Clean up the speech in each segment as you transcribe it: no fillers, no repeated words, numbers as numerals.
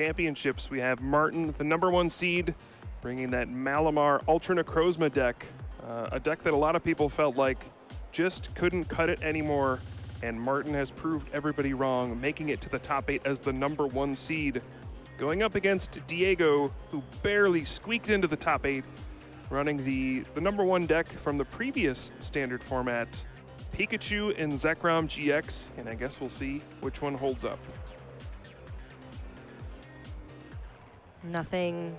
championships, we have Martin, the #1 seed, bringing that Malamar Ultra Necrozma deck, a deck that a lot of people felt like just couldn't cut it anymore, and Martin has proved everybody wrong, making it to the top 8 as the #1 seed, going up against Diego, who barely squeaked into the top 8, running the #1 deck from the previous standard format, Pikachu and Zekrom GX, and I guess we'll see which one holds up. Nothing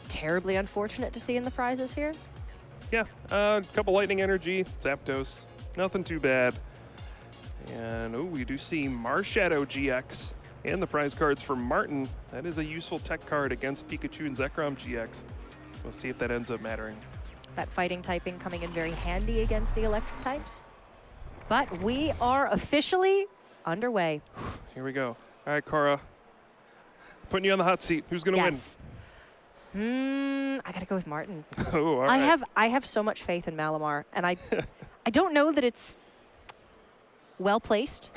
terribly unfortunate to see in the prizes here. Yeah, a couple Lightning Energy, Zapdos, nothing too bad. And oh, we do see Marshadow GX and the prize cards for Martin. That is a useful tech card against Pikachu and Zekrom GX. We'll see if that ends up mattering. That fighting typing coming in very handy against the electric types. But we are officially underway. Here we go. All right, Cara, putting you on the hot seat. Who's going to win? I got to go with Martin. Oh, all right. I have so much faith in Malamar, and I don't know that it's well placed,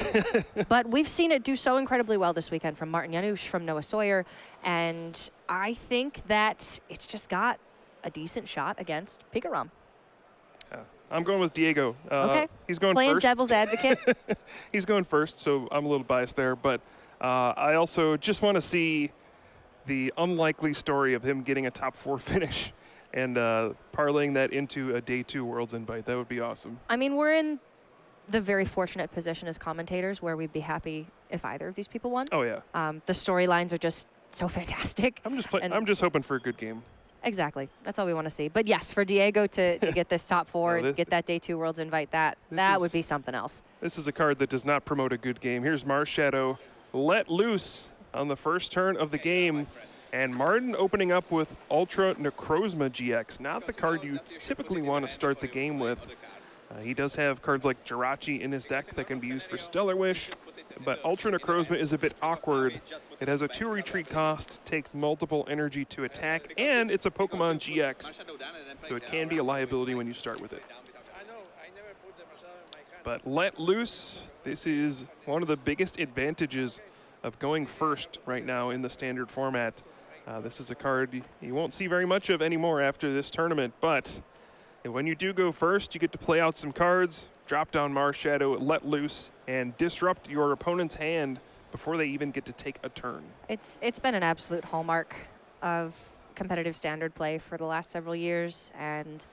but we've seen it do so incredibly well this weekend from Martin Janous, from Noah Sawyer, and I think that it's just got a decent shot against Pikarom. I'm going with Diego. Okay. He's going Playing first. devil's advocate. He's going first, so I'm a little biased there. But I also just want to see the unlikely story of him getting a top 4 finish and parlaying that into a Day 2 Worlds invite. That would be awesome. I mean, we're in the very fortunate position as commentators where we'd be happy if either of these people won. Oh, yeah. The storylines are just so fantastic. I'm just hoping for a good game. Exactly. That's all we want to see. But yes, for Diego to get this top 4 and to get that Day 2 Worlds invite, that would be something else. This is a card that does not promote a good game. Here's Marshadow let loose on the first turn of the game. And Martin opening up with Ultra Necrozma GX. Not the card you typically want to start the game with. He does have cards like Jirachi in his deck that can be used for Stellar Wish. But Ultra Necrozma is a bit awkward. It has a 2 retreat cost, takes multiple energy to attack, and it's a Pokemon GX. So it can be a liability when you start with it. But let loose, this is one of the biggest advantages of going first right now in the standard format. This is a card you won't see very much of anymore after this tournament, but when you do go first, you get to play out some cards, drop down Marshadow, let loose, and disrupt your opponent's hand before they even get to take a turn. It's been an absolute hallmark of competitive standard play for the last several years, and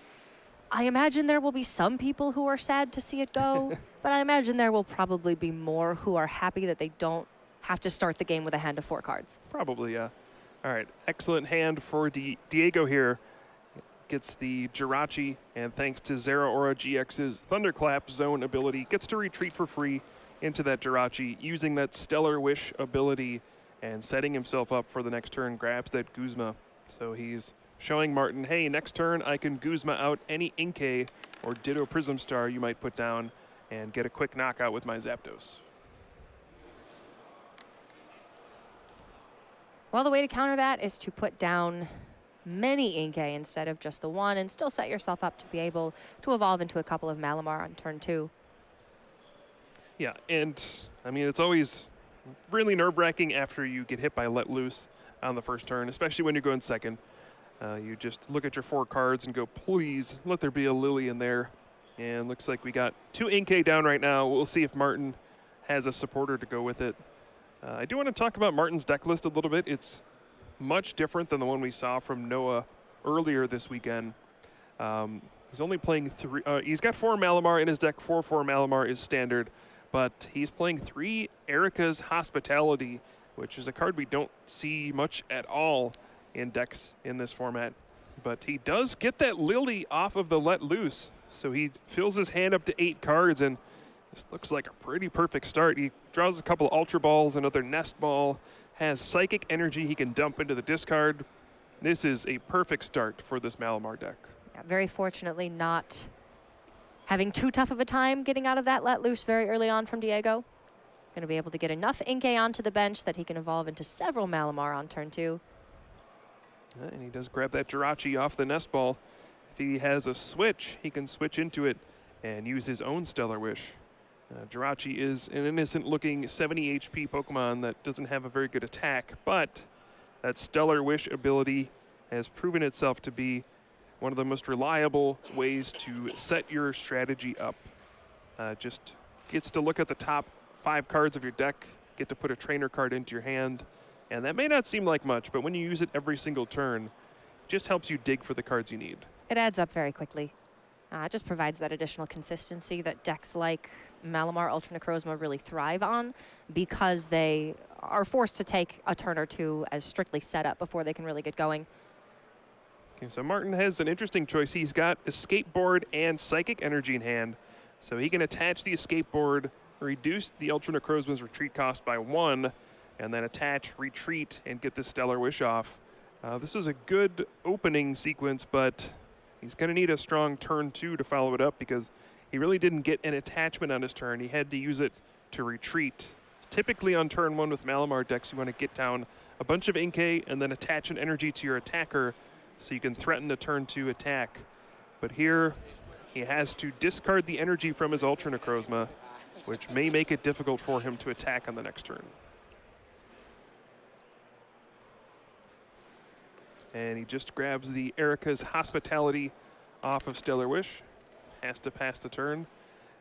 I imagine there will be some people who are sad to see it go, but I imagine there will probably be more who are happy that they don't have to start the game with a hand of 4 cards. Probably, yeah. All right, excellent hand for Diego here. Gets the Jirachi, and thanks to Zeraora GX's Thunderclap zone ability, gets to retreat for free into that Jirachi, using that Stellar Wish ability and setting himself up for the next turn, grabs that Guzma. So he's showing Martin, hey, next turn I can Guzma out any Inkay or Ditto Prism Star you might put down and get a quick knockout with my Zapdos. Well, the way to counter that is to put down many Inkay instead of just the one, and still set yourself up to be able to evolve into a couple of Malamar on turn 2. Yeah, and I mean, it's always really nerve-wracking after you get hit by Let Loose on the first turn, especially when you're going second. You just look at your 4 cards and go, please, let there be a Lily in there. And looks like we got 2 Inkay down right now. We'll see if Martin has a supporter to go with it. I do want to talk about Martin's deck list a little bit. It's much different than the one we saw from Noah earlier this weekend. He's only playing 3. He's got 4 Malamar in his deck. 4/4 Malamar is standard, but he's playing 3 Erica's Hospitality, which is a card we don't see much at all in decks in this format. But he does get that Lily off of the Let Loose, so he fills his hand up to 8 cards, and this looks like a pretty perfect start. He draws a couple of Ultra Balls, another Nest Ball, has Psychic Energy he can dump into the discard. This is a perfect start for this Malamar deck. Yeah, very fortunately not having too tough of a time getting out of that Let Loose very early on from Diego. Going to be able to get enough Inkay onto the bench that he can evolve into several Malamar on turn 2. And he does grab that Jirachi off the Nest Ball. If he has a switch, he can switch into it and use his own Stellar Wish. Jirachi is an innocent-looking 70 HP Pokemon that doesn't have a very good attack, but that Stellar Wish ability has proven itself to be one of the most reliable ways to set your strategy up. Just gets to look at the top 5 cards of your deck, get to put a trainer card into your hand, and that may not seem like much, but when you use it every single turn, it just helps you dig for the cards you need. It adds up very quickly. It just provides that additional consistency that decks like Malamar, Ultra Necrozma really thrive on, because they are forced to take a turn or two as strictly set up before they can really get going. Okay, so Martin has an interesting choice. He's got Escape Board and Psychic Energy in hand, so he can attach the Escape Board, reduce the Ultra Necrozma's retreat cost by 1, and then attach, retreat, and get the Stellar Wish off. This is a good opening sequence, but he's going to need a strong turn 2 to follow it up, because he really didn't get an attachment on his turn. He had to use it to retreat. Typically on turn 1 with Malamar decks, you want to get down a bunch of Inkay and then attach an energy to your attacker so you can threaten a turn 2 attack. But here, he has to discard the energy from his Ultra Necrozma, which may make it difficult for him to attack on the next turn. And he just grabs the Erica's Hospitality off of Stellar Wish. Has to pass the turn.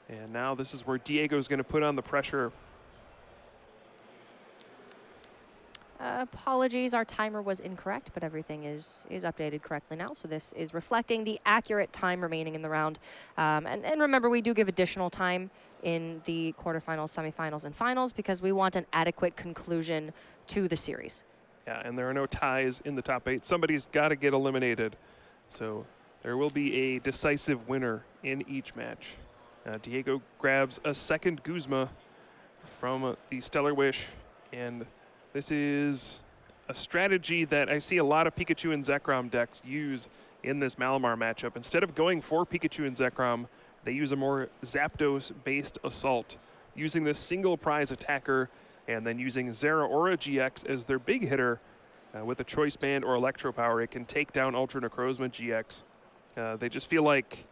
And now this is where Diego's going to put on the pressure. Apologies, our timer was incorrect, but everything is updated correctly now. So this is reflecting the accurate time remaining in the round. And remember, we do give additional time in the quarterfinals, semifinals, and finals, because we want an adequate conclusion to the series. Yeah, and there are no ties in the top 8. Somebody's got to get eliminated. So there will be a decisive winner in each match. Diego grabs a second Guzma from the Stellar Wish, and this is a strategy that I see a lot of Pikachu and Zekrom decks use in this Malamar matchup. Instead of going for Pikachu and Zekrom, they use a more Zapdos-based assault, using this single prize attacker and then using Zeraora GX as their big hitter. With a Choice Band or Electro Power, it can take down Ultra Necrozma GX. They just feel like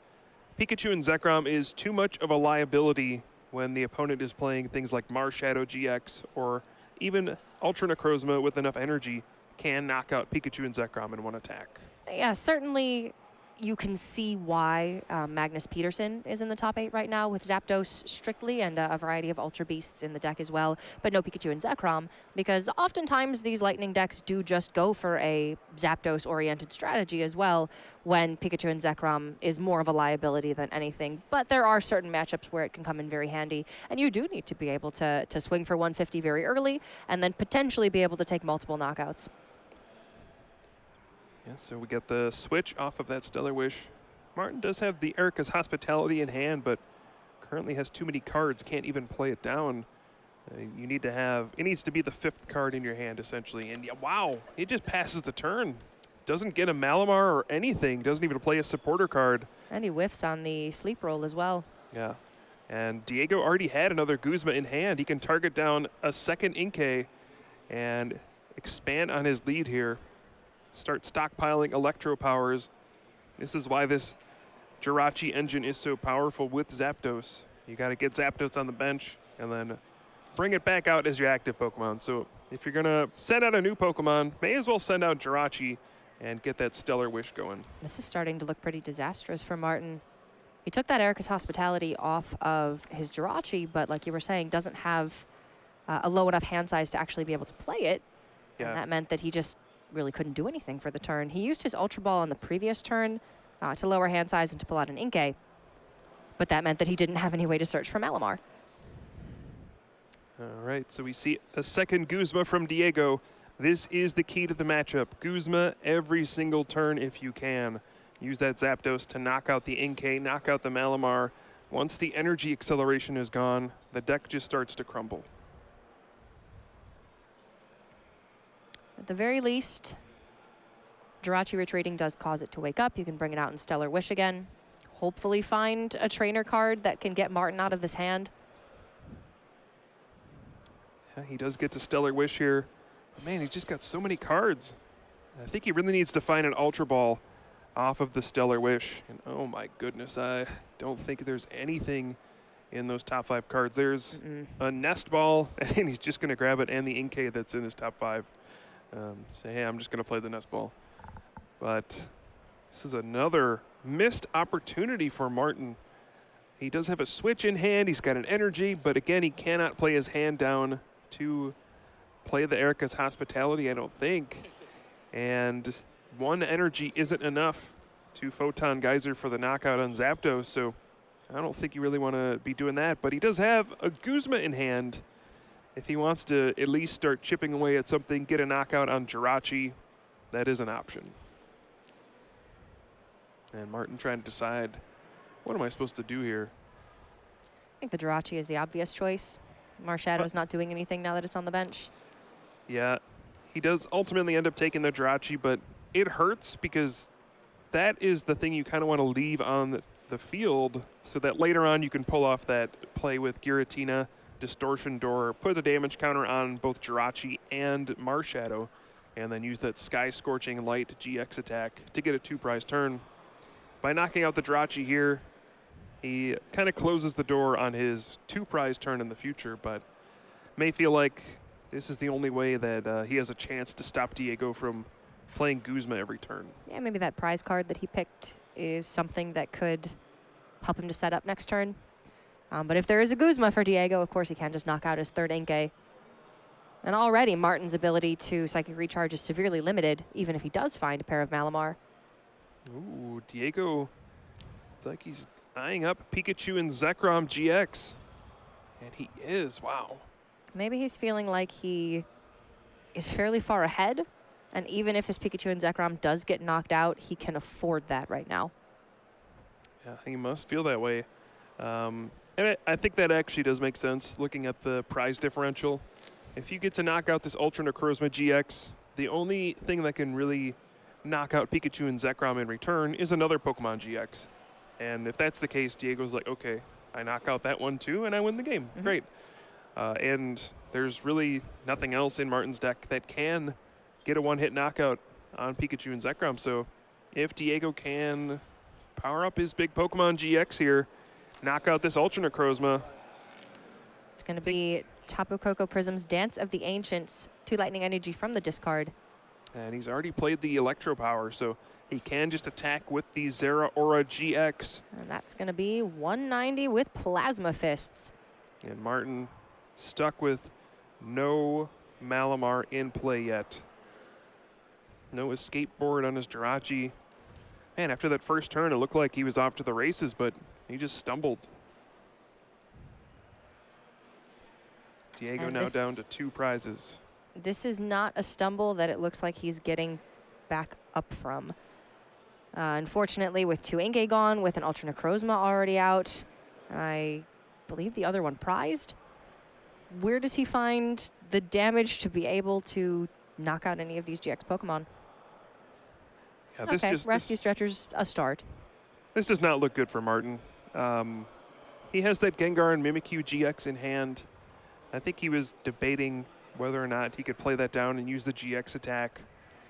Pikachu and Zekrom is too much of a liability when the opponent is playing things like Marshadow GX, or even Ultra Necrozma with enough energy can knock out Pikachu and Zekrom in one attack. Yeah, certainly you can see why Magnus Peterson is in the top 8 right now with Zapdos strictly, and a variety of Ultra Beasts in the deck as well, but no Pikachu and Zekrom, because oftentimes these Lightning decks do just go for a Zapdos-oriented strategy as well, when Pikachu and Zekrom is more of a liability than anything. But there are certain matchups where it can come in very handy, and you do need to be able to swing for 150 very early, and then potentially be able to take multiple knockouts. Yeah, so we get the switch off of that Stellar Wish. Martin does have the Erica's Hospitality in hand, but currently has too many cards, can't even play it down. You need to have, it needs to be the 5th card in your hand, essentially. And yeah, wow, he just passes the turn. Doesn't get a Malamar or anything, doesn't even play a supporter card. And he whiffs on the sleep roll as well. Yeah, and Diego already had another Guzma in hand. He can target down a second Inkay and expand on his lead here. Start stockpiling Electro Powers. This is why this Jirachi engine is so powerful with Zapdos. You got to get Zapdos on the bench and then bring it back out as your active Pokemon. So if you're going to send out a new Pokemon, may as well send out Jirachi and get that Stellar Wish going. This is starting to look pretty disastrous for Martin. He took that Erica's Hospitality off of his Jirachi, but like you were saying, doesn't have a low enough hand size to actually be able to play it. Yeah. And that meant that he just really couldn't do anything for the turn. He used his Ultra Ball on the previous turn to lower hand size and to pull out an Inkay, but that meant that he didn't have any way to search for Malamar. All right, so we see a second Guzma from Diego. This is the key to the matchup. Guzma every single turn if you can. Use that Zapdos to knock out the Inkay, knock out the Malamar. Once the energy acceleration is gone, the deck just starts to crumble. At the very least, Jirachi retreating does cause it to wake up. You can bring it out in Stellar Wish again. Hopefully find a trainer card that can get Martin out of this hand. Yeah, he does get to Stellar Wish here. But man, he's just got so many cards. I think he really needs to find an Ultra Ball off of the Stellar Wish. And oh my goodness, I don't think there's anything in those top 5 cards. There's a Nest Ball, and he's just going to grab it, and the Inkay that's in his top 5. Say, hey, I'm just going to play the Nest Ball. But this is another missed opportunity for Martin. He does have a switch in hand. He's got an energy, but again, he cannot play his hand down to play the Erica's Hospitality, I don't think. And 1 energy isn't enough to Photon Geyser for the knockout on Zapdos, so I don't think you really want to be doing that. But he does have a Guzma in hand. If he wants to at least start chipping away at something, get a knockout on Jirachi, that is an option. And Martin trying to decide, what am I supposed to do here? I think the Jirachi is the obvious choice. Marshadow's not doing anything now that it's on the bench. Yeah, he does ultimately end up taking the Jirachi, but it hurts because that is the thing you kind of want to leave on the field so that later on you can pull off that play with Giratina, Distortion Door, put a damage counter on both Jirachi and Marshadow, and then use that Sky Scorching Light GX attack to get a 2-prize turn. By knocking out the Jirachi here, he kind of closes the door on his 2-prize turn in the future, but may feel like this is the only way that he has a chance to stop Diego from playing Guzma every turn. Yeah, maybe that prize card that he picked is something that could help him to set up next turn. But if there is a Guzma for Diego, of course he can just knock out his 3rd Inkay. And already Martin's ability to Psychic Recharge is severely limited, even if he does find a pair of Malamar. Ooh, Diego, it's like he's eyeing up Pikachu and Zekrom GX. And he is, wow. Maybe he's feeling like he is fairly far ahead, and even if this Pikachu and Zekrom does get knocked out, he can afford that right now. Yeah, he must feel that way. And I think that actually does make sense, looking at the prize differential. If you get to knock out this Ultra Necrozma GX, the only thing that can really knock out Pikachu and Zekrom in return is another Pokemon GX. And if that's the case, Diego's like, okay, I knock out that one too, and I win the game. Great. And there's really nothing else in Martin's deck that can get a 1-hit knockout on Pikachu and Zekrom. So if Diego can power up his big Pokemon GX here, knock out this Ultra Necrozma. It's going to be Tapu Koko Prism's Dance of the Ancients, 2 Lightning Energy from the discard. And he's already played the Electro Power, so he can just attack with the Zera Aura GX. And that's going to be 190 with Plasma Fists. And Martin stuck with no Malamar in play yet. No escape board on his Jirachi. Man, after that first turn, it looked like he was off to the races, but he just stumbled. Diego now down to 2 prizes. This is not a stumble that it looks like he's getting back up from. Unfortunately, with 2 Inkay gone, with an Ultra Necrozma already out, I believe the other one prized. Where does he find the damage to be able to knock out any of these GX Pokemon? Yeah, okay, Rescue Stretcher's a start. This does not look good for Martin. He has that Gengar and Mimikyu GX in hand. I think he was debating whether or not he could play that down and use the GX attack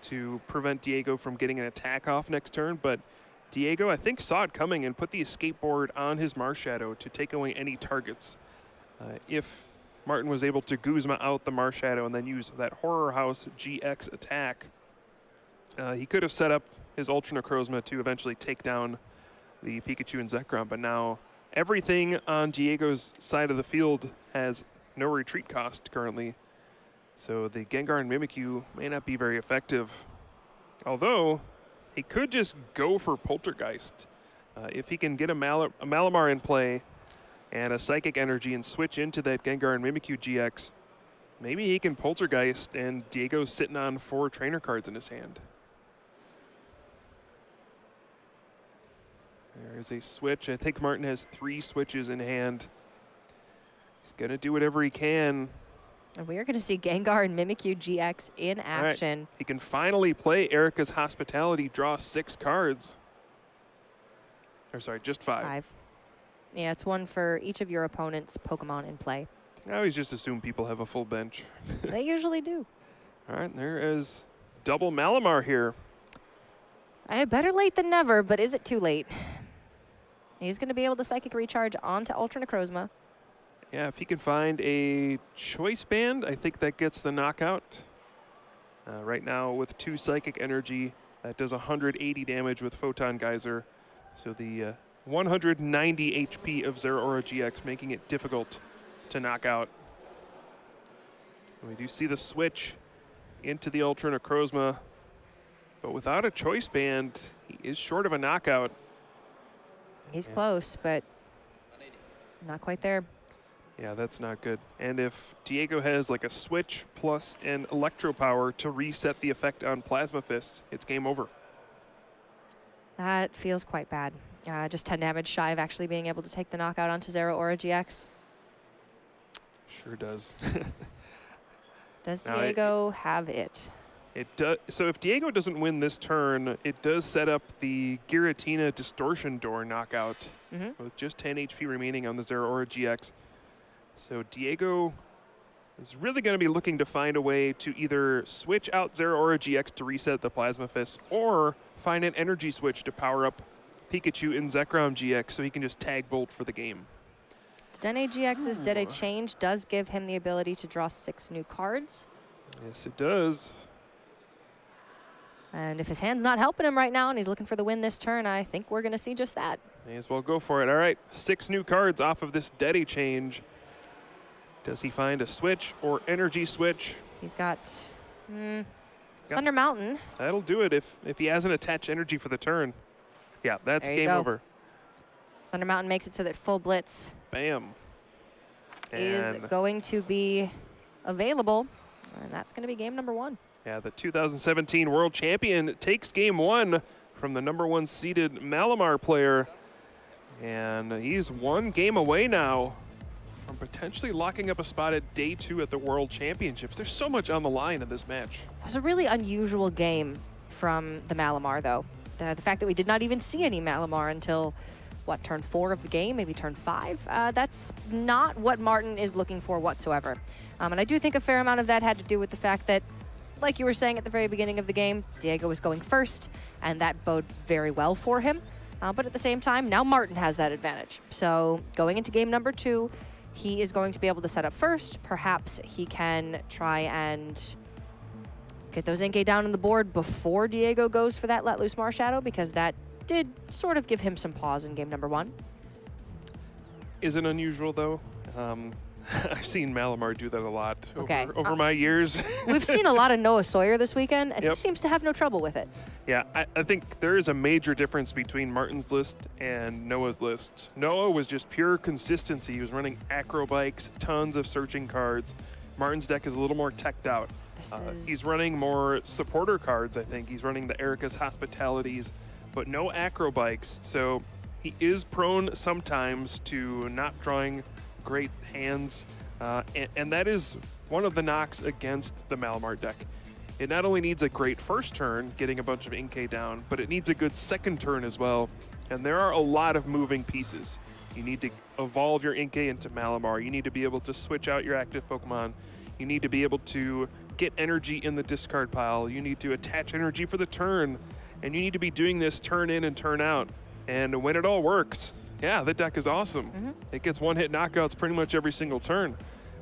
to prevent Diego from getting an attack off next turn, but Diego, I think, saw it coming and put the escape board on his Marshadow to take away any targets. If Martin was able to Guzma out the Marshadow and then use that Horror House GX attack, he could have set up his Ultra Necrozma to eventually take down the Pikachu and Zekrom, but now everything on Diego's side of the field has no retreat cost currently. So the Gengar and Mimikyu may not be very effective. Although, he could just go for Poltergeist. If he can get a Malamar in play and a Psychic Energy and switch into that Gengar and Mimikyu GX, maybe he can Poltergeist and Diego's sitting on 4 trainer cards in his hand. There's a switch. I think Martin has 3 switches in hand. He's going to do whatever he can. And we are going to see Gengar and Mimikyu GX in action. Right. He can finally play Erica's Hospitality, draw 6 cards. Or sorry, just 5. Yeah, it's 1 for each of your opponent's Pokemon in play. I always just assume people have a full bench. They usually do. All right, there is double Malamar here. Better late than never, but is it too late? He's going to be able to Psychic Recharge onto Ultra Necrozma. Yeah, if he can find a Choice Band, I think that gets the knockout. Right now with 2 Psychic Energy, that does 180 damage with Photon Geyser. So the 190 HP of Zeraora GX, making it difficult to knock out. We do see the switch into the Ultra Necrozma, but without a Choice Band, he is short of a knockout. He's close, but not quite there. Yeah, that's not good. And if Diego has like a switch plus an Electro Power to reset the effect on Plasma Fists, it's game over. That feels quite bad. Just 10 damage shy of actually being able to take the knockout onto Zeraora GX. Sure does. Does Diego have it? It does. So if Diego doesn't win this turn, it does set up the Giratina Distortion Door knockout with just 10 HP remaining on the Zeraora GX. So Diego is really going to be looking to find a way to either switch out Zeraora GX to reset the Plasma Fist or find an energy switch to power up Pikachu in Zekrom GX so he can just tag Bolt for the game. Dene GX's Dede Change does give him the ability to draw 6 new cards. Yes, it does. And if his hand's not helping him right now and he's looking for the win this turn, I think we're going to see just that. May as well go for it. All right, 6 new cards off of this Dede Change. Does he find a switch or energy switch? He's got Thunder Mountain. That'll do it if he hasn't attached energy for the turn. Yeah, that's game over. Thunder Mountain makes it so that full Blitz Bam. is going to be available, and that's going to be game number 1. Yeah, the 2017 World Champion takes game 1 from the #1 seeded Malamar player, and he's 1 game away now from potentially locking up a spot at day 2 at the World Championships. There's so much on the line in this match. It was a really unusual game from the Malamar, though. The fact that we did not even see any Malamar until, what, turn 4 of the game, maybe turn 5? That's not what Martin is looking for whatsoever. And I do think a fair amount of that had to do with the fact that, like you were saying at the very beginning of the game, Diego was going first, and that bode very well for him. But at the same time, now Martin has that advantage. So going into game number 2, he is going to be able to set up first. Perhaps he can try and get those Inkay down on the board before Diego goes for that Let Loose Marshadow, because that did sort of give him some pause in game number 1. Isn't unusual, though. I've seen Malamar do that a lot over my years. We've seen a lot of Noah Sawyer this weekend, and he seems to have no trouble with it. Yeah, I think there is a major difference between Martin's list and Noah's list. Noah was just pure consistency. He was running acro bikes, tons of searching cards. Martin's deck is a little more teched out. He's running more supporter cards, I think. He's running the Erica's Hospitalities, but no acro bikes. So he is prone sometimes to not drawing great hands, and that is one of the knocks against the Malamar deck. It not only needs a great first turn, getting a bunch of Inkay down, but it needs a good second turn as well. And there are a lot of moving pieces. You need to evolve your Inkay into Malamar. You need to be able to switch out your active Pokemon. You need to be able to get energy in the discard pile. You need to attach energy for the turn. And you need to be doing this turn in and turn out. And when it all works, yeah, the deck is awesome. It gets one-hit knockouts pretty much every single turn.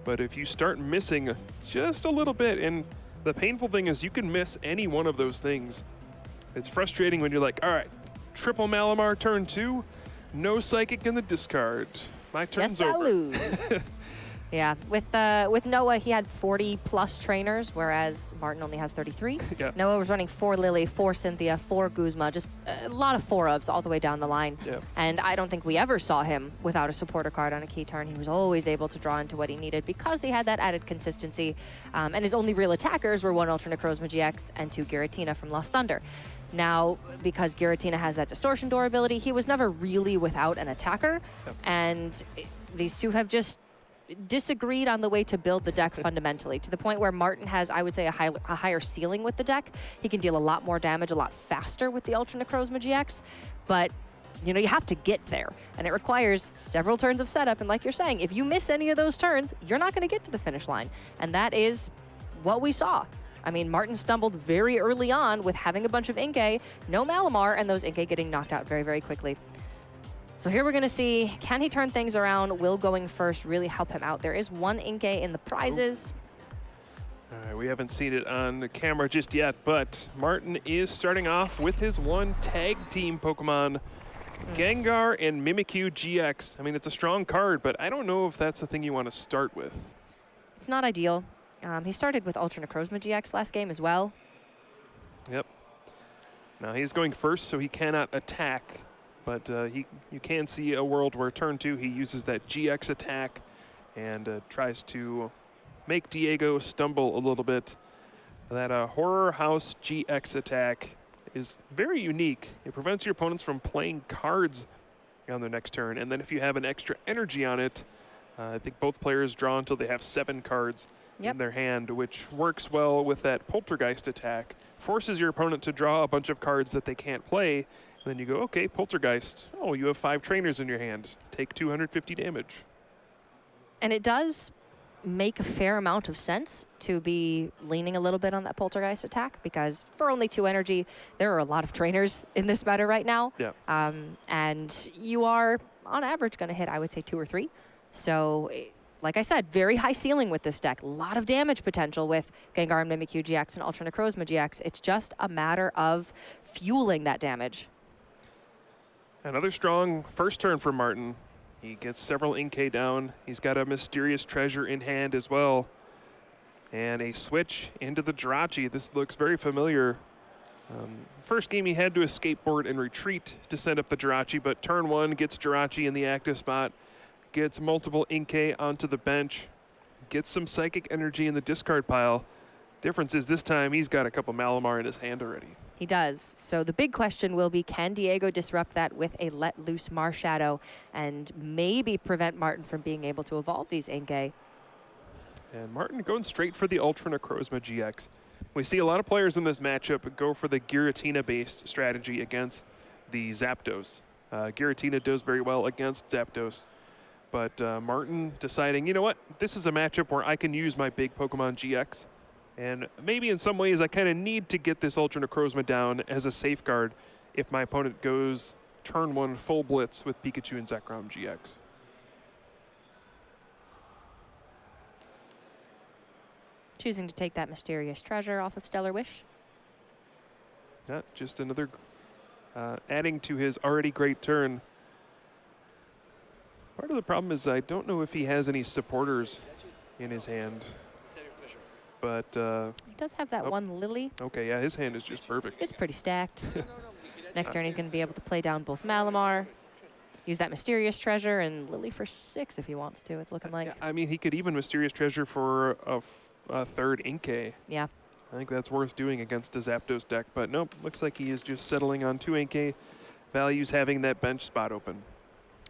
But if you start missing just a little bit, and the painful thing is you can miss any one of those things. It's frustrating when you're like, all right, triple Malamar turn 2, no Psychic in the discard. My turn's over. I lose. Yeah, with Noah, he had 40-plus trainers, whereas Martin only has 33. Yeah. Noah was running 4 Lily, 4 Cynthia, 4 Guzma, just a lot of 4-ofs all the way down the line. Yeah. And I don't think we ever saw him without a supporter card on a key turn. He was always able to draw into what he needed because he had that added consistency. And his only real attackers were 1 Ultra Necrozma GX and 2 Giratina from Lost Thunder. Now, because Giratina has that Distortion Door ability, he was never really without an attacker. Yep. And these two have just disagreed on the way to build the deck fundamentally, to the point where Martin has, I would say, a higher ceiling with the deck. He can deal a lot more damage a lot faster with the Ultra Necrozma GX, but you know, you have to get there, and it requires several turns of setup. And like you're saying, if you miss any of those turns, you're not going to get to the finish line, and that is what we saw. I mean, Martin stumbled very early on with having a bunch of Inkay, no Malamar, and those Inkay getting knocked out very, very quickly. So here we're going to see, can he turn things around? Will going first really help him out? There is one Inkay in the prizes. All right, we haven't seen it on the camera just yet, but Martin is starting off with his one tag team Pokemon, Gengar and Mimikyu GX. I mean, it's a strong card, but I don't know if that's the thing you want to start with. It's not ideal. He started with Ultra Necrozma GX last game as well. Yep. Now he's going first, so he cannot attack, but you can see a world where turn 2 he uses that GX attack and tries to make Diego stumble a little bit. That Horror House GX attack is very unique. It prevents your opponents from playing cards on their next turn, and then if you have an extra energy on it, I think both players draw until they have 7 cards in their hand, which works well with that Poltergeist attack. Forces your opponent to draw a bunch of cards that they can't play, and then you go, okay, Poltergeist. Oh, you have 5 trainers in your hand. Take 250 damage. And it does make a fair amount of sense to be leaning a little bit on that Poltergeist attack, because for only 2 energy, there are a lot of trainers in this meta right now. Yeah. And you are, on average, going to hit, I would say, 2 or 3. So, like I said, very high ceiling with this deck. A lot of damage potential with Gengar and Mimikyu GX and Ultra Necrozma GX. It's just a matter of fueling that damage. Another strong first turn for Martin. He gets several Inkay down. He's got a Mysterious Treasure in hand as well. And a switch into the Jirachi. This looks very familiar. First game he had to escape board and retreat to send up the Jirachi, but turn 1 gets Jirachi in the active spot. Gets multiple Inkay onto the bench, gets some Psychic Energy in the discard pile. Difference is this time he's got a couple Malamar in his hand already. He does. So the big question will be, can Diego disrupt that with a Let Loose Marshadow and maybe prevent Martin from being able to evolve these Inkay? And Martin going straight for the Ultra Necrozma GX. We see a lot of players in this matchup go for the Giratina-based strategy against the Zapdos. Giratina does very well against Zapdos. But Martin deciding, you know what, this is a matchup where I can use my big Pokemon GX. And maybe in some ways I kind of need to get this Ultra Necrozma down as a safeguard if my opponent goes turn 1 full blitz with Pikachu and Zekrom GX. Choosing to take that Mysterious Treasure off of Stellar Wish. Yeah, just another adding to his already great turn. Part of the problem is I don't know if he has any supporters in his hand. But he does have that one Lily. Okay, yeah, his hand is just perfect. It's pretty stacked. Next turn he's going to be able to play down both Malamar, use that Mysterious Treasure, and Lily for 6 if he wants to, it's looking like. Yeah, I mean, he could even Mysterious Treasure for a third Inkay. Yeah. I think that's worth doing against a Zapdos deck, but nope, looks like he is just settling on 2 Inkay, values having that bench spot open.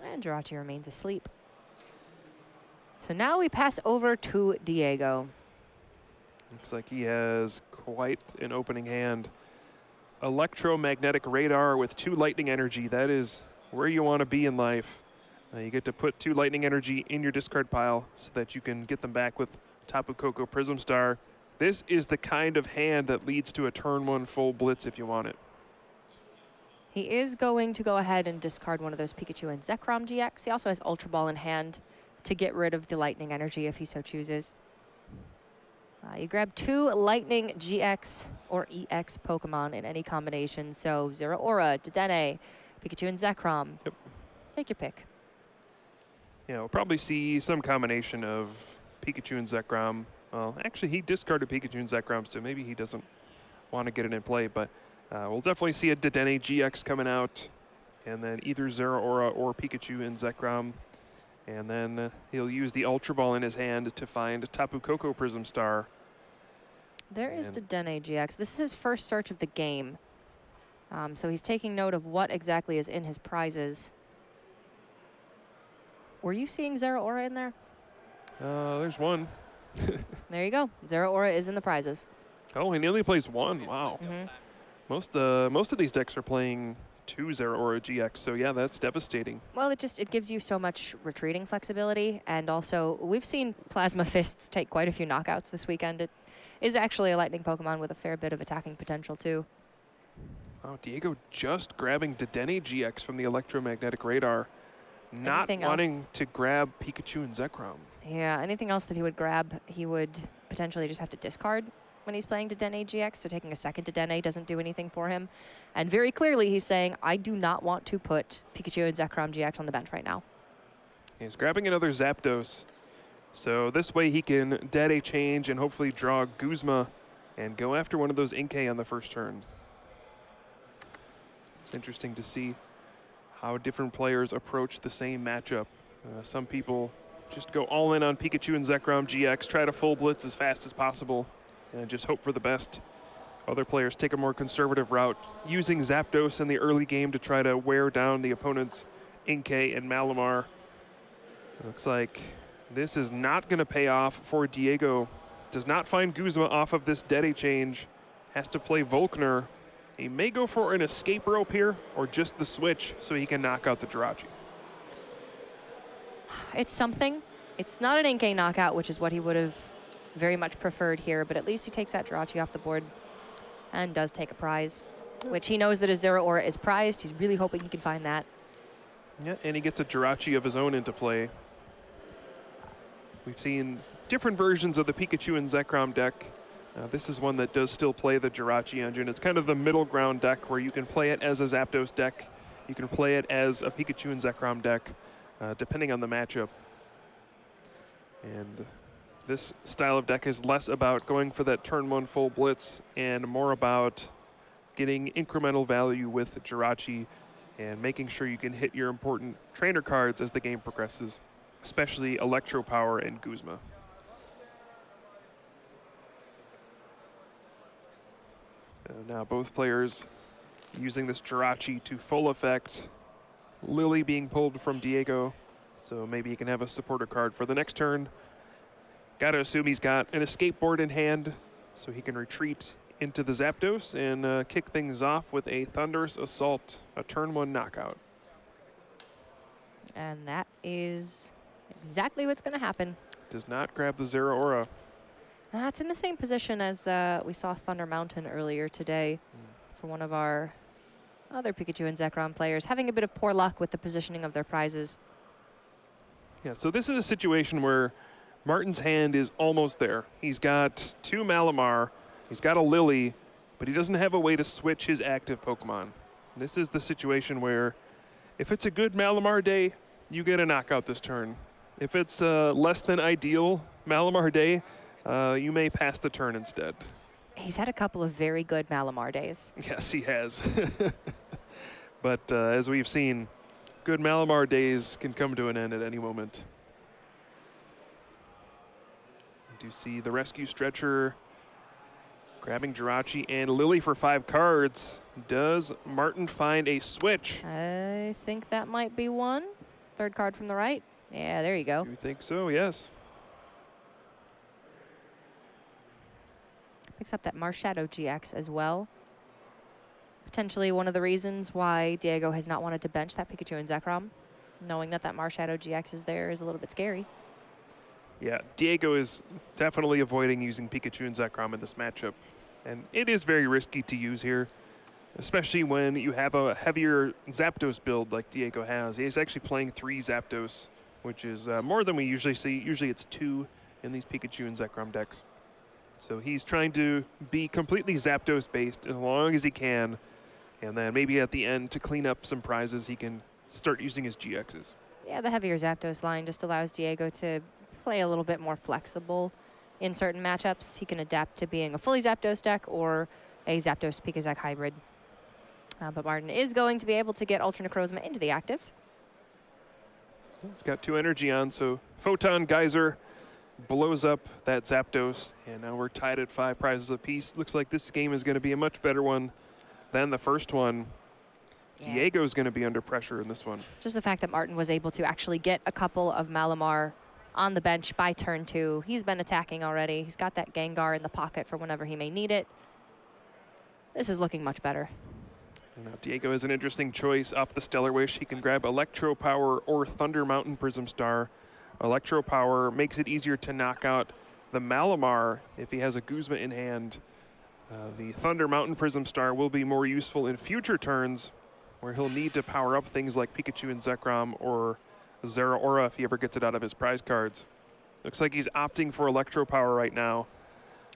And Jirachi remains asleep. So now we pass over to Diego. Looks like he has quite an opening hand. Electromagnetic Radar with 2 Lightning Energy. That is where you want to be in life. You get to put 2 Lightning Energy in your discard pile so that you can get them back with Tapu Koko Prism Star. This is the kind of hand that leads to a turn 1 full blitz if you want it. He is going to go ahead and discard one of those Pikachu and Zekrom GX. He also has Ultra Ball in hand to get rid of the Lightning Energy if he so chooses. You grab 2 Lightning GX or EX Pokemon in any combination. So Zeraora, Dedenne, Pikachu and Zekrom. Yep. Take your pick. Yeah, we'll probably see some combination of Pikachu and Zekrom. Well, actually, he discarded Pikachu and Zekrom, so maybe he doesn't want to get it in play. But we'll definitely see a Dedenne GX coming out, and then either Zeraora or Pikachu and Zekrom. And then he'll use the Ultra Ball in his hand to find Tapu Koko Prism Star. There is Dedenne GX. This is his first search of the game. So he's taking note of what exactly is in his prizes. Were you seeing Zeraora in there? There's one. There you go. Zeraora is in the prizes. Oh, he only plays 1. Wow. Mm-hmm. Most of these decks are playing 2 Zeraora GX, so yeah, that's devastating. Well, it gives you so much retreating flexibility, and also we've seen Plasma Fists take quite a few knockouts this weekend. It is actually a lightning Pokemon with a fair bit of attacking potential too. Oh, Diego just grabbing Dedenne GX from the Electromagnetic Radar. not Anything wanting else? to grab Pikachu and Zekrom. Yeah, anything else that he would grab, he would potentially just have to discard when he's playing to Dene GX, so taking a second to Dene doesn't do anything for him. And very clearly he's saying, I do not want to put Pikachu and Zekrom GX on the bench right now. He's grabbing another Zapdos. So this way he can Dene change and hopefully draw Guzma and go after one of those Inkay on the first turn. It's interesting to see how different players approach the same matchup. Some people just go all in on Pikachu and Zekrom GX, try to full blitz as fast as possible, and just hope for the best. Other players take a more conservative route, using Zapdos in the early game to try to wear down the opponent's Inkay and Malamar. Looks like this is not going to pay off for Diego. Does not find Guzma off of this Dene change. Has to play Volkner. He may go for an escape rope here, or just the switch so he can knock out the Jirachi. It's something. It's not an Inkay knockout, which is what he would have very much preferred here, but at least he takes that Jirachi off the board and does take a prize, which he knows that a Zero Aura is prized. He's really hoping he can find that. Yeah, and he gets a Jirachi of his own into play. We've seen different versions of the Pikachu and Zekrom deck. This is one that does still play the Jirachi engine. It's kind of the middle ground deck where you can play it as a Zapdos deck. You can play it as a Pikachu and Zekrom deck, depending on the matchup. And this style of deck is less about going for that turn one full blitz and more about getting incremental value with Jirachi and making sure you can hit your important trainer cards as the game progresses, especially Electro Power and Guzma. Now both players using this Jirachi to full effect. Lily being pulled from Diego, so maybe he can have a supporter card for the next turn. Got to assume he's got an escape board in hand, so he can retreat into the Zapdos and kick things off with a Thunderous Assault, a turn one knockout. And that is exactly what's going to happen. Does not grab the Zero Aura. That's in the same position as we saw Thunder Mountain earlier today for one of our other Pikachu and Zekrom players, having a bit of poor luck with the positioning of their prizes. Yeah, so this is a situation where Martin's hand is almost there. He's got two Malamar, he's got a Lily, but he doesn't have a way to switch his active Pokemon. This is the situation where if it's a good Malamar day, you get a knockout this turn. If it's less than ideal Malamar day, you may pass the turn instead. He's had a couple of very good Malamar days. Yes, he has. But as we've seen, good Malamar days can come to an end at any moment. We do see the rescue stretcher grabbing Jirachi and Lily for 5 cards. Does Martin find a switch? I think that might be one. Third card from the right. Yeah, there you go. You think so? Yes. Picks up that Marshadow GX as well. Potentially one of the reasons why Diego has not wanted to bench that Pikachu and Zekrom. Knowing that that Marshadow GX is there is a little bit scary. Yeah, Diego is definitely avoiding using Pikachu and Zekrom in this matchup. And it is very risky to use here, especially when you have a heavier Zapdos build like Diego has. He's actually playing 3 Zapdos, which is more than we usually see. Usually it's 2 in these Pikachu and Zekrom decks. So he's trying to be completely Zapdos based as long as he can, and then maybe at the end to clean up some prizes he can start using his GXs. Yeah, the heavier Zapdos line just allows Diego to play a little bit more flexible in certain matchups. He can adapt to being a fully Zapdos deck or a Zapdos Pikazak hybrid. But Martin is going to be able to get Ultra Necrozma into the active. It's got 2 energy on, so Photon Geyser blows up that Zapdos, and now we're tied at 5 prizes apiece. Looks like this game is going to be a much better one than the first one. Yeah. Diego's going to be under pressure in this one. Just the fact that Martin was able to actually get a couple of Malamar on the bench by turn 2. He's been attacking already. He's got that Gengar in the pocket for whenever he may need it. This is looking much better. And now Diego has an interesting choice off the Stellar Wish. He can grab Electro Power or Thunder Mountain Prism Star. Electro Power makes it easier to knock out the Malamar if he has a Guzma in hand. The Thunder Mountain Prism Star will be more useful in future turns where he'll need to power up things like Pikachu and Zekrom or Zeraora if he ever gets it out of his prize cards. Looks like he's opting for Electro Power right now.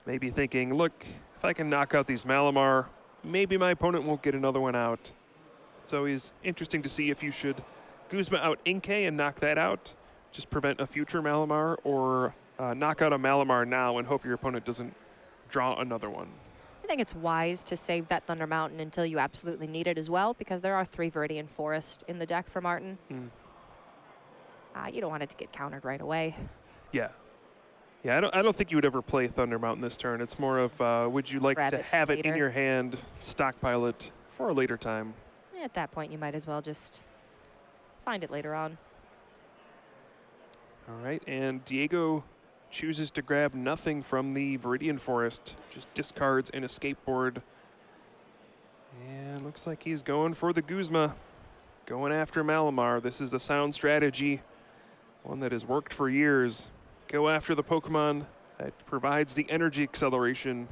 Maybe thinking, look, if I can knock out these Malamar, maybe my opponent won't get another one out. It's always interesting to see if you should Guzma out Inkay and knock that out, just prevent a future Malamar, or knock out a Malamar now and hope your opponent doesn't draw another one. I think it's wise to save that Thunder Mountain until you absolutely need it as well, because there are 3 Viridian Forest in the deck for Martin. You don't want it to get countered right away. Yeah. Yeah, I don't think you would ever play Thunder Mountain this turn. It's more of, would you like to have it in your hand, stockpile it for a later time? At that point, you might as well just find it later on. All right, and Diego chooses to grab nothing from the Viridian Forest, just discards an escape board. And looks like he's going for the Guzma, going after Malamar. This is a sound strategy, one that has worked for years. Go after the Pokemon that provides the energy acceleration.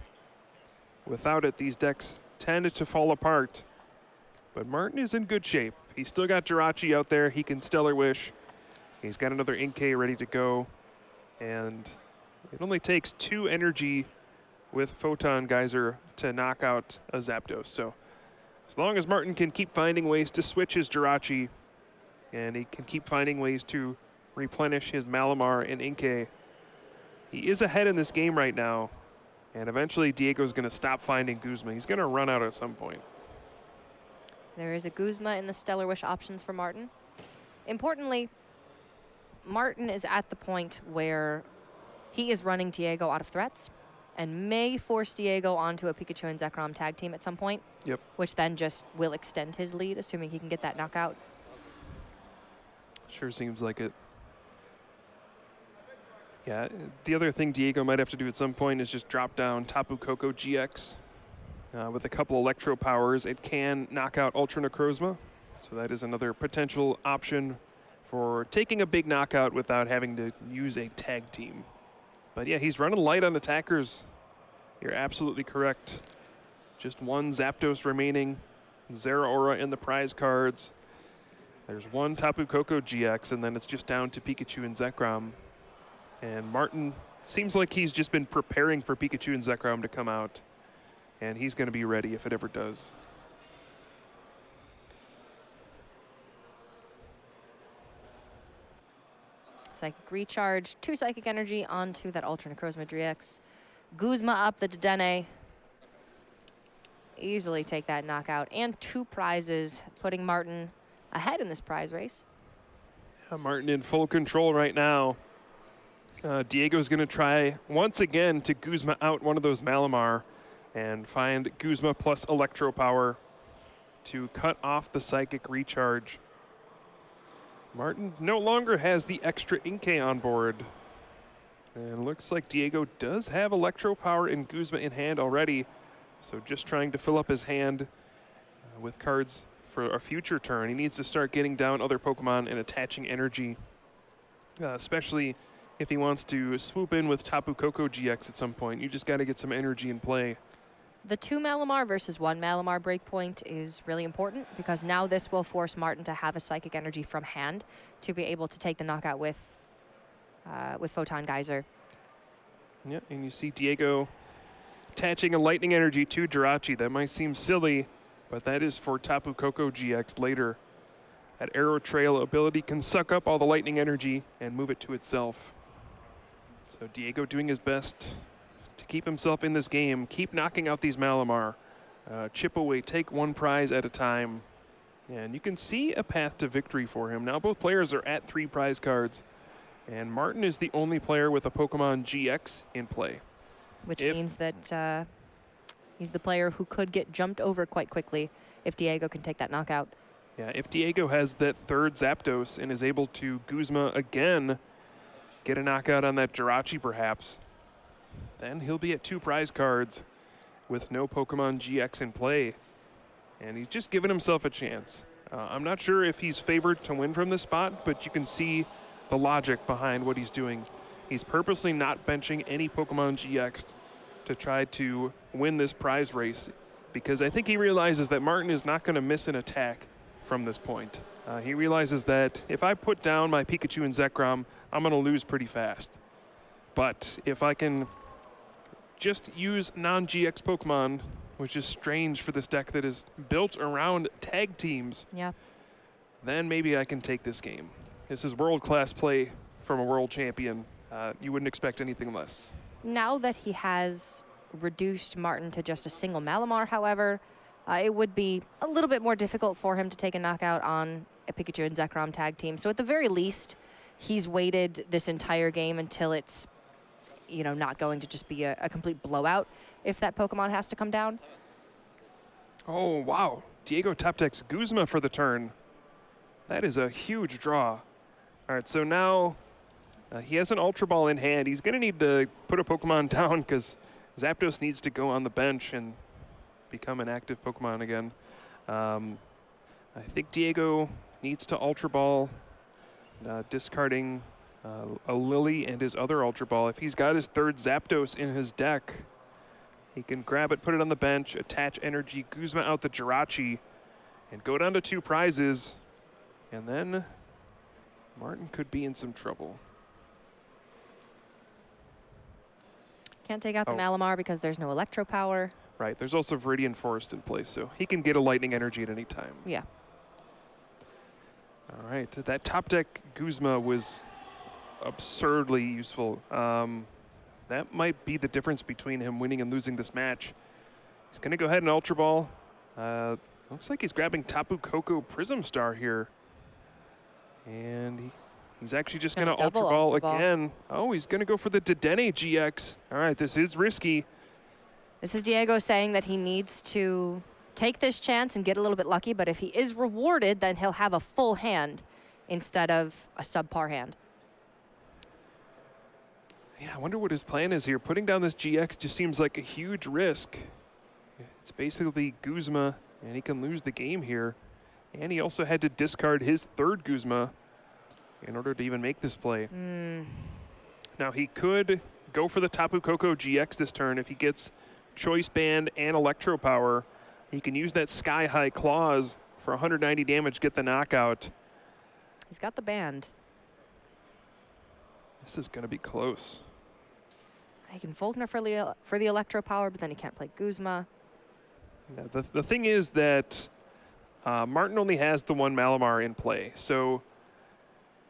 Without it, these decks tend to fall apart. But Martin is in good shape. He's still got Jirachi out there. He can Stellar Wish. He's got another Inkay ready to go. And it only takes 2 energy with Photon Geyser to knock out a Zapdos. So as long as Martin can keep finding ways to switch his Jirachi, and he can keep finding ways to replenish his Malamar and Inkay, he is ahead in this game right now. And eventually Diego's going to stop finding Guzma. He's going to run out at some point. There is a Guzma in the Stellar Wish options for Martin. Importantly, Martin is at the point where he is running Diego out of threats and may force Diego onto a Pikachu and Zekrom tag team at some point. Yep. Which then just will extend his lead, assuming he can get that knockout. Sure seems like it. Yeah, the other thing Diego might have to do at some point is just drop down Tapu Koko GX. With a couple Electro Powers, it can knock out Ultra Necrozma. So that is another potential option for taking a big knockout without having to use a tag team. But yeah, he's running light on attackers. You're absolutely correct. Just 1 Zapdos remaining. Zeraora in the prize cards. There's 1 Tapu Koko GX, and then it's just down to Pikachu and Zekrom. And Martin seems like he's just been preparing for Pikachu and Zekrom to come out. And he's going to be ready if it ever does. Psychic Recharge, 2 Psychic Energy onto that Ultra Necrozma GX. Guzma up the Dedenne. Easily take that knockout. And 2 prizes, putting Martin ahead in this prize race. Yeah, Martin in full control right now. Diego's going to try once again to Guzma out one of those Malamar and find Guzma plus Electro Power to cut off the Psychic Recharge. Martin no longer has the extra Inkay on board. And looks like Diego does have Electro Power and Guzma in hand already. So just trying to fill up his hand with cards for a future turn. He needs to start getting down other Pokemon and attaching energy, especially if he wants to swoop in with Tapu Koko GX at some point. You just got to get some energy in play. The 2 Malamar versus 1 Malamar breakpoint is really important, because now this will force Martin to have a Psychic Energy from hand to be able to take the knockout with Photon Geyser. Yeah, and you see Diego attaching a Lightning Energy to Jirachi. That might seem silly, but that is for Tapu Koko GX later. That Arrow Trail ability can suck up all the Lightning Energy and move it to itself. So Diego doing his best to keep himself in this game, keep knocking out these Malamar, chip away, take 1 prize at a time. And you can see a path to victory for him. Now both players are at 3 prize cards, and Martin is the only player with a Pokemon GX in play. Which means that he's the player who could get jumped over quite quickly if Diego can take that knockout. Yeah, if Diego has that 3rd Zapdos and is able to Guzma again, get a knockout on that Jirachi perhaps, then he'll be at 2 prize cards with no Pokemon GX in play. And he's just given himself a chance. I'm not sure if he's favored to win from this spot, but you can see the logic behind what he's doing. He's purposely not benching any Pokemon GX to try to win this prize race, because I think he realizes that Martin is not going to miss an attack from this point. He realizes that if I put down my Pikachu and Zekrom, I'm going to lose pretty fast. But if I can just use non-GX Pokemon, which is strange for this deck that is built around tag teams, Yeah. then maybe I can take this game. This is world-class play from a world champion. You wouldn't expect anything less. Now that he has reduced Martin to just a single Malamar, however, it would be a little bit more difficult for him to take a knockout on a Pikachu and Zekrom tag team. So at the very least, he's waited this entire game until it's, you know, not going to just be a complete blowout if that Pokemon has to come down. Oh, wow. Diego top decks Guzma for the turn. That is a huge draw. All right, so now he has an Ultra Ball in hand. He's going to need to put a Pokemon down because Zapdos needs to go on the bench and become an active Pokemon again. I think Diego needs to Ultra Ball, discarding a Lily and his other Ultra Ball. If he's got his third Zapdos in his deck, he can grab it, put it on the bench, attach energy, Guzma out the Jirachi, and go down to 2 prizes. And then Martin could be in some trouble. Can't take out the Malamar because there's no Electro Power. Right, there's also Viridian Forest in place, so he can get a Lightning Energy at any time. Yeah. All right, that top deck Guzma was absurdly useful. That might be the difference between him winning and losing this match. He's going to go ahead and Ultra Ball. Looks like he's grabbing Tapu Koko Prism Star here. And he's actually just going to Ultra Ball again. Oh, he's going to go for the Dedenne GX. All right, this is risky. This is Diego saying that he needs to take this chance and get a little bit lucky, but if he is rewarded, then he'll have a full hand instead of a subpar hand. Yeah, I wonder what his plan is here. Putting down this GX just seems like a huge risk. It's basically Guzma, and he can lose the game here. And he also had to discard his third Guzma in order to even make this play. Now, he could go for the Tapu Koko GX this turn. If he gets Choice Band and Electro Power, he can use that Sky High Claws for 190 damage, get the knockout. He's got the band. This is going to be close. He can Volkner for the Electro Power, but then he can't play Guzma. Yeah, the thing is that Martin only has the one Malamar in play. So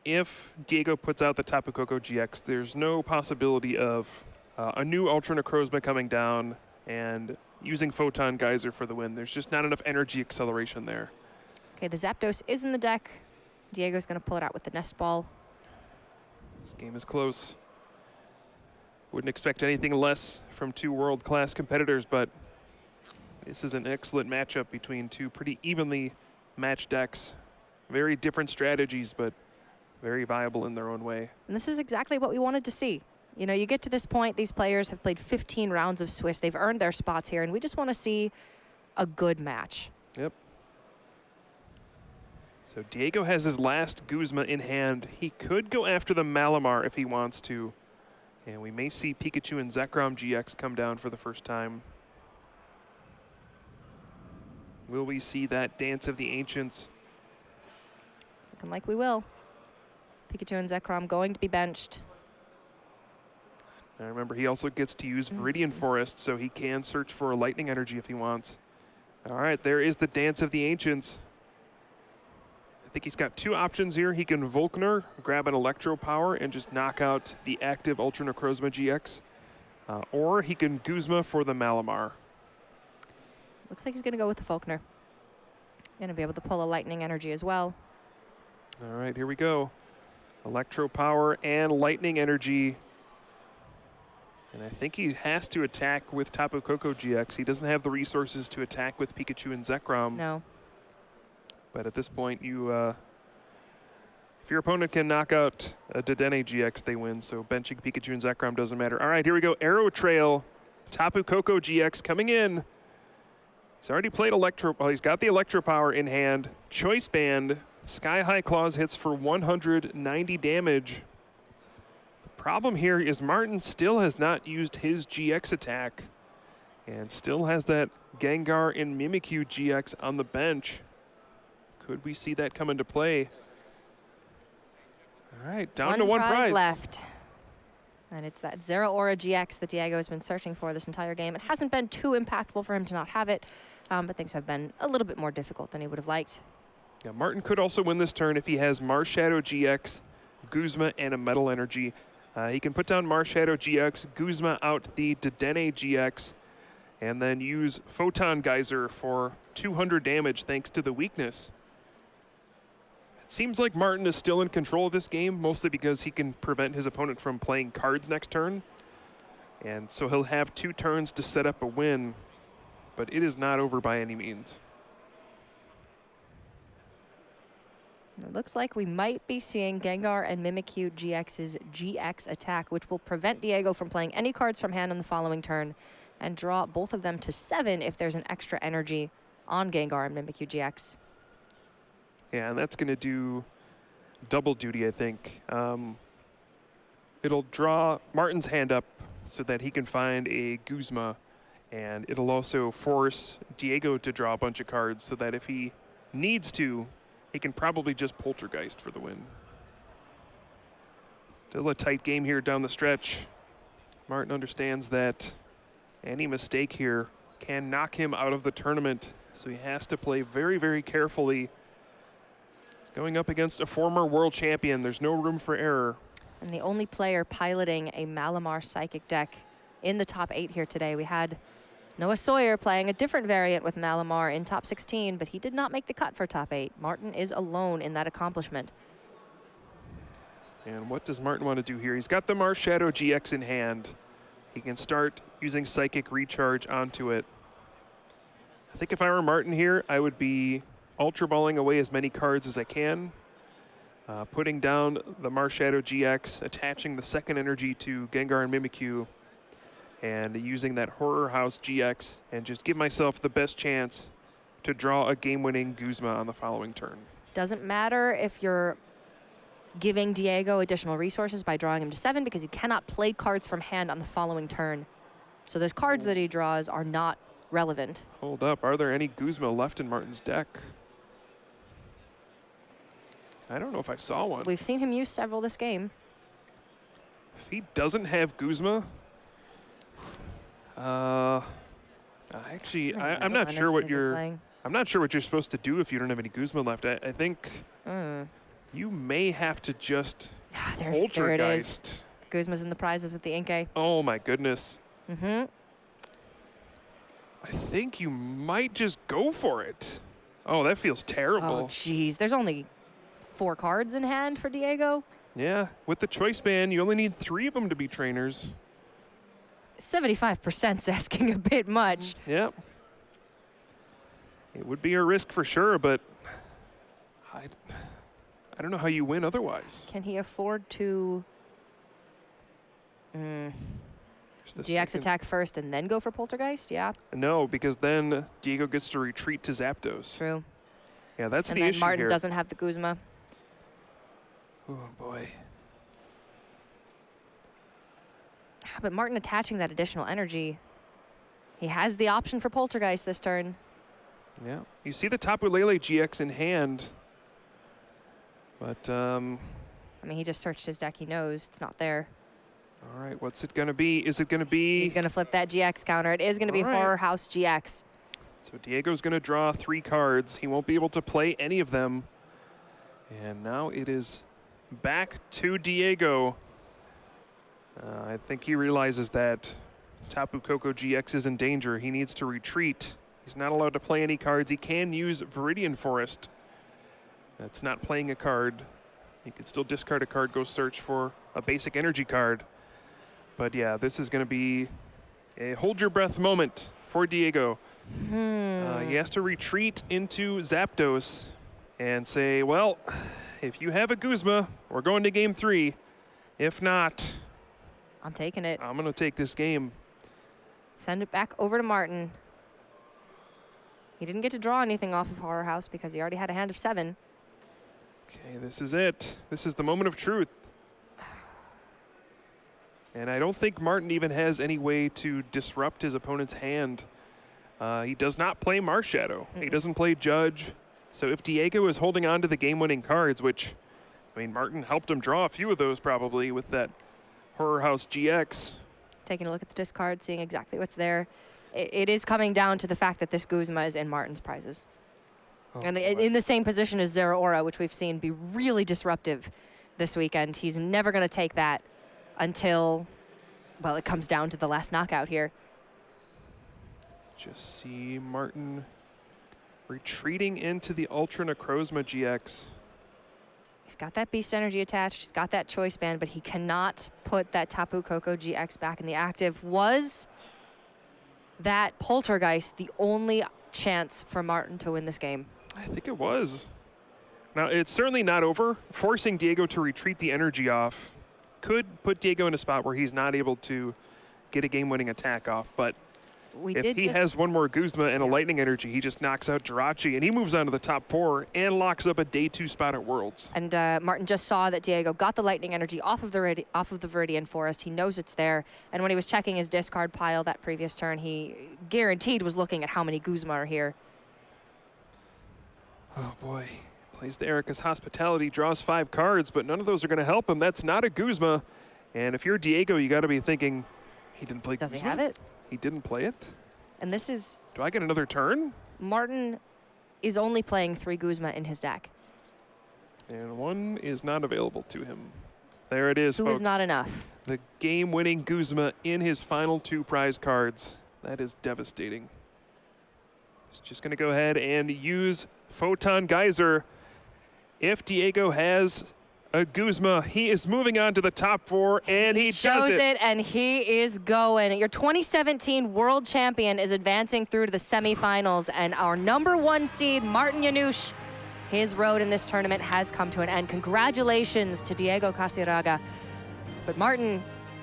if Diego puts out the Tapu Koko GX, there's no possibility of a new Ultra Necrozma coming down and using Photon Geyser for the win. There's just not enough energy acceleration there. Okay, the Zapdos is in the deck. Diego's going to pull it out with the Nest Ball. This game is close. Wouldn't expect anything less from 2 world-class competitors, but this is an excellent matchup between 2 pretty evenly matched decks. Very different strategies, but very viable in their own way. And this is exactly what we wanted to see. You know, you get to this point, these players have played 15 rounds of Swiss. They've earned their spots here, and we just want to see a good match. Yep. So Diego has his last Guzma in hand. He could go after the Malamar if he wants to. And we may see Pikachu and Zekrom GX come down for the first time. Will we see that Dance of the Ancients? It's looking like we will. Pikachu and Zekrom going to be benched. Now remember, he also gets to use Viridian Forest, so he can search for a Lightning Energy if he wants. All right, there is the Dance of the Ancients. I think he's got 2 options here. He can Volkner, grab an Electro Power, and just knock out the active Ultra Necrozma GX. Or he can Guzma for the Malamar. Looks like he's going to go with the Volkner. Going to be able to pull a Lightning Energy as well. All right, here we go. Electro Power and Lightning Energy. And I think he has to attack with Tapu Koko GX. He doesn't have the resources to attack with Pikachu and Zekrom. No. But at this point, if your opponent can knock out a Dedenne GX, they win. So benching Pikachu and Zekrom doesn't matter. All right, here we go. Arrow Trail, Tapu Koko GX coming in. He's already played Electro. Well, he's got the Electro Power in hand. Choice Band, Sky High Claws hits for 190 damage. The problem here is Martin still has not used his GX attack and still has that Gengar and Mimikyu GX on the bench. Could we see that come into play? All right, down one to one prize left. And it's that Zera Aura GX that Diego has been searching for this entire game. It hasn't been too impactful for him to not have it, but things have been a little bit more difficult than he would have liked. Yeah, Martin could also win this turn if he has Marshadow GX, Guzma, and a Metal Energy. He can put down Marshadow GX, Guzma out the Dedenne GX, and then use Photon Geyser for 200 damage thanks to the weakness. It seems like Martin is still in control of this game, mostly because he can prevent his opponent from playing cards next turn. And so he'll have 2 turns to set up a win, but it is not over by any means. It looks like we might be seeing Gengar and Mimikyu GX's GX attack, which will prevent Diego from playing any cards from hand on the following turn and draw both of them to 7 if there's an extra energy on Gengar and Mimikyu GX. Yeah, and that's going to do double duty, I think. It'll draw Martin's hand up so that he can find a Guzma, and it'll also force Diego to draw a bunch of cards so that if he needs to, he can probably just Poltergeist for the win. Still a tight game here down the stretch. Martin understands that any mistake here can knock him out of the tournament, so he has to play very, very carefully. Going up against a former world champion, there's no room for error. And the only player piloting a Malamar Psychic deck in the top 8 here today. We had Noah Sawyer playing a different variant with Malamar in top 16, but he did not make the cut for top 8. Martin is alone in that accomplishment. And what does Martin want to do here? He's got the Marshadow GX in hand. He can start using Psychic Recharge onto it. I think if I were Martin here, I would be Ultra Balling away as many cards as I can, putting down the Marshadow GX, attaching the second energy to Gengar and Mimikyu, and using that Horror House GX, and just give myself the best chance to draw a game-winning Guzma on the following turn. Doesn't matter if you're giving Diego additional resources by drawing him to 7, because he cannot play cards from hand on the following turn. So those cards that he draws are not relevant. Hold up, are there any Guzma left in Martin's deck? I don't know if I saw one. We've seen him use several this game. If he doesn't have Guzma, actually, I'm not sure what you're supposed to do if you don't have any Guzma left. I think you may have to just Poltergeist. There it is. Guzma's in the prizes with the Inkay. Oh my goodness. Mm-hmm. I think you might just go for it. Oh, that feels terrible. Oh, jeez. There's only 4 cards in hand for Diego. Yeah, with the choice band, you only need 3 of them to be trainers. 75%'s asking a bit much. Yeah. It would be a risk for sure, but I don't know how you win otherwise. Can he afford to GX attack first and then go for Poltergeist? Yeah. No, because then Diego gets to retreat to Zapdos. True. Yeah, that's the issue here. And then Martin doesn't have the Guzma. Oh, boy. But Martin attaching that additional energy, he has the option for Poltergeist this turn. Yeah. You see the Tapu Lele GX in hand, but I mean, he just searched his deck. He knows it's not there. All right, what's it going to be? Is it going to be? He's going to flip that GX counter. It is going to be Horror House GX. So Diego's going to draw 3 cards. He won't be able to play any of them. And now it is back to Diego. I think he realizes that Tapu Koko GX is in danger. He needs to retreat. He's not allowed to play any cards. He can use Viridian Forest. That's not playing a card. You can still discard a card, go search for a basic energy card. But yeah, this is going to be a hold your breath moment for Diego. He has to retreat into Zapdos and say, well, if you have a Guzma, we're going to game 3. If not, I'm taking it. I'm going to take this game. Send it back over to Martin. He didn't get to draw anything off of Horror House because he already had a hand of 7. Okay, this is it. This is the moment of truth. And I don't think Martin even has any way to disrupt his opponent's hand. He does not play Marshadow. He doesn't play Judge. So if Diego is holding on to the game-winning cards, which, I mean, Martin helped him draw a few of those probably with that Horror House GX. Taking a look at the discard, seeing exactly what's there. It is coming down to the fact that this Guzma is in Martin's prizes. And in the same position as Zeraora, which we've seen be really disruptive this weekend. He's never going to take that until, well, it comes down to the last knockout here. Just see Martin retreating into the Ultra Necrozma GX. He's got that Beast Energy attached. He's got that Choice Band, but he cannot put that Tapu Koko GX back in the active. Was that Poltergeist the only chance for Martin to win this game? I think it was. Now, it's certainly not over. Forcing Diego to retreat the energy off could put Diego in a spot where he's not able to get a game-winning attack off. But if he has one more Guzma and a Lightning Energy, he just knocks out Jirachi, and he moves on to the top 4 and locks up a day 2 spot at Worlds. And Martin just saw that Diego got the Lightning Energy off of the Viridian Forest. He knows it's there. And when he was checking his discard pile that previous turn, he guaranteed was looking at how many Guzma are here. Oh, boy. Plays the Erica's Hospitality, draws 5 cards, but none of those are going to help him. That's not a Guzma. And if you're Diego, you got to be thinking, he didn't play Guzma? Does he have it? He didn't play it? And this is... Do I get another turn? Martin is only playing 3 Guzma in his deck. And 1 is not available to him. There it is, 2 folks. is not enough. The game-winning Guzma in his final 2 prize cards. That is devastating. He's just going to go ahead and use Photon Geyser. If Diego has a Guzma, he is moving on to the top 4, and he shows does it, and he is going. Your 2017 world champion is advancing through to the semifinals, and our #1 seed, Martin Janous, his road in this tournament has come to an end. Congratulations to Diego Cassiraga. But Martin